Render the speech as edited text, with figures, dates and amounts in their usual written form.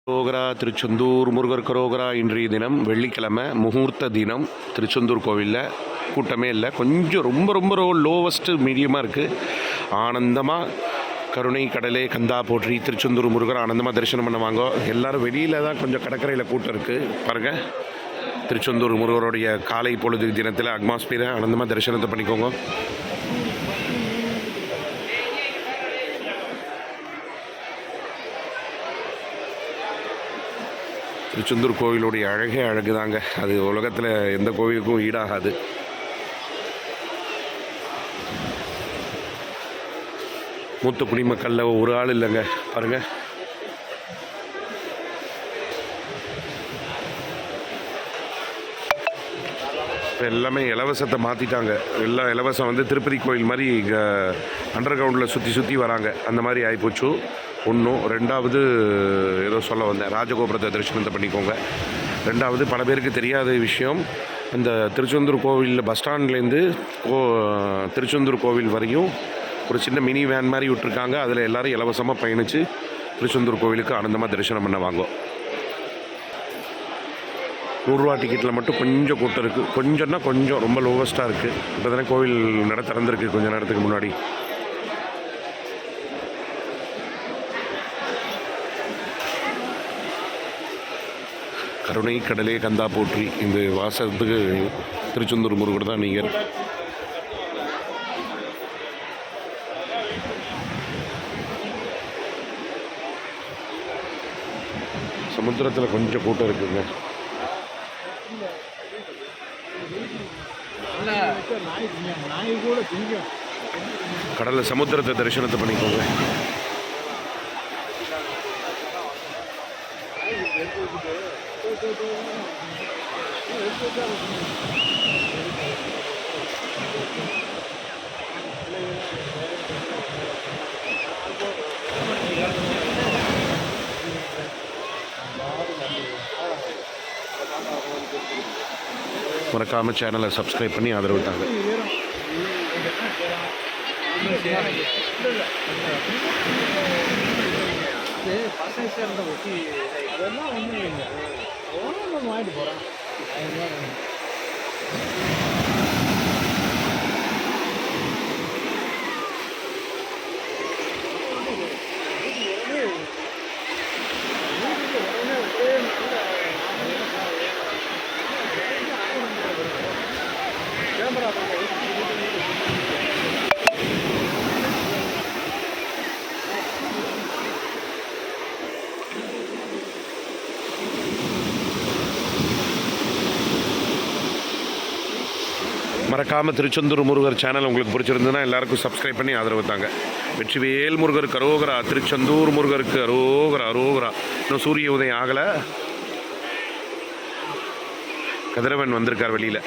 கரோகரா திருச்செந்தூர் முருகர் கரோகரா. இன்றைய தினம் வெள்ளிக்கிழமை, முகூர்த்த தினம். திருச்செந்தூர் கோவிலில் கூட்டமே இல்லை, கொஞ்சம் ரொம்ப ரொம்ப லோவஸ்ட்டு மீடியமாக இருக்குது. ஆனந்தமாக கருணை கடலே கந்தா போற்றி திருச்செந்தூர் முருகர் ஆனந்தமாக தரிசனம் பண்ண வாங்க. எல்லோரும் வெளியில் தான் கொஞ்சம் கடற்கரையில் கூட்டம் இருக்குது பாருங்கள். திருச்செந்தூர் முருகருடைய காலை பொழுது தினத்தில் அட்மாஸ்பியரை ஆனந்தமாக தரிசனத்தை பண்ணிக்கோங்க. திருச்செந்தூர் கோவிலுடைய அழகே அழகு தாங்க. அது உலகத்தில் எந்த கோவிலுக்கும் ஈடாகாது. மூத்த குடிமக்களில் ஒரு ஆள் இல்லைங்க பாருங்கள். இப்போ எல்லாமே இலவசத்தை மாற்றிட்டாங்க. எல்லாம் இலவசம் வந்து திருப்பதி கோயில் மாதிரி இங்கே அண்டர் கிரவுண்டில் சுற்றி வராங்க. அந்த மாதிரி ஆகிப்போச்சு. ஒன்றும் ரெண்டாவது ஏதோ சொல்ல வந்தேன், ராஜகோபுரத்தை தரிசனத்தை பண்ணிக்கோங்க. ரெண்டாவது பல பேருக்கு தெரியாத விஷயம், இந்த திருச்செந்தூர் கோவிலில் பஸ் ஸ்டாண்ட்லேருந்து திருச்செந்தூர் கோவில் வரையும் ஒரு சின்ன மினி வேன் மாதிரி விட்டுருக்காங்க. அதில் எல்லோரும் இலவசமாக பயணித்து திருச்செந்தூர் கோவிலுக்கு ஆனந்தமாக தரிசனம் பண்ண வாங்க. 100 ரூபா டிக்கெட்டில் மட்டும் கொஞ்சம் கூட்டம் இருக்குது. கொஞ்சம்னா கொஞ்சம் ரொம்ப லோவஸ்ட்டாக இருக்குது. இப்போ தானே கோவில் நட திறந்துருக்கு கொஞ்சம் நேரத்துக்கு முன்னாடி. கருணை கடலே கந்தா போற்றி. இந்த வாசத்துக்கு திருச்செந்தூர் முருகர் தான் நீங்கள். சமுத்திரத்தில் கொஞ்சம் கூட்டம் இருக்குங்க. கடலில் சமுத்திரத்தை தரிசனத்தை பண்ணிக்கோங்க. மறக்காமல் சேனலை சப்ஸ்கிரைப் பண்ணி ஆதரவு தாங்க. மறக்காமல் திருச்செந்தூர் முருகர் சேனல் உங்களுக்கு பிடிச்சிருந்ததுன்னா எல்லாருக்கும் சப்ஸ்கிரைப் பண்ணி ஆதரவு தாங்க. வெற்றிவேல் முருகர் கரோகரா. திருச்செந்தூர் முருகருக்கு அரோகரா அரோகரா. இன்னும் சூரிய உதயம் ஆகலை. கதிரவன் வந்திருக்கார் வெளியில்.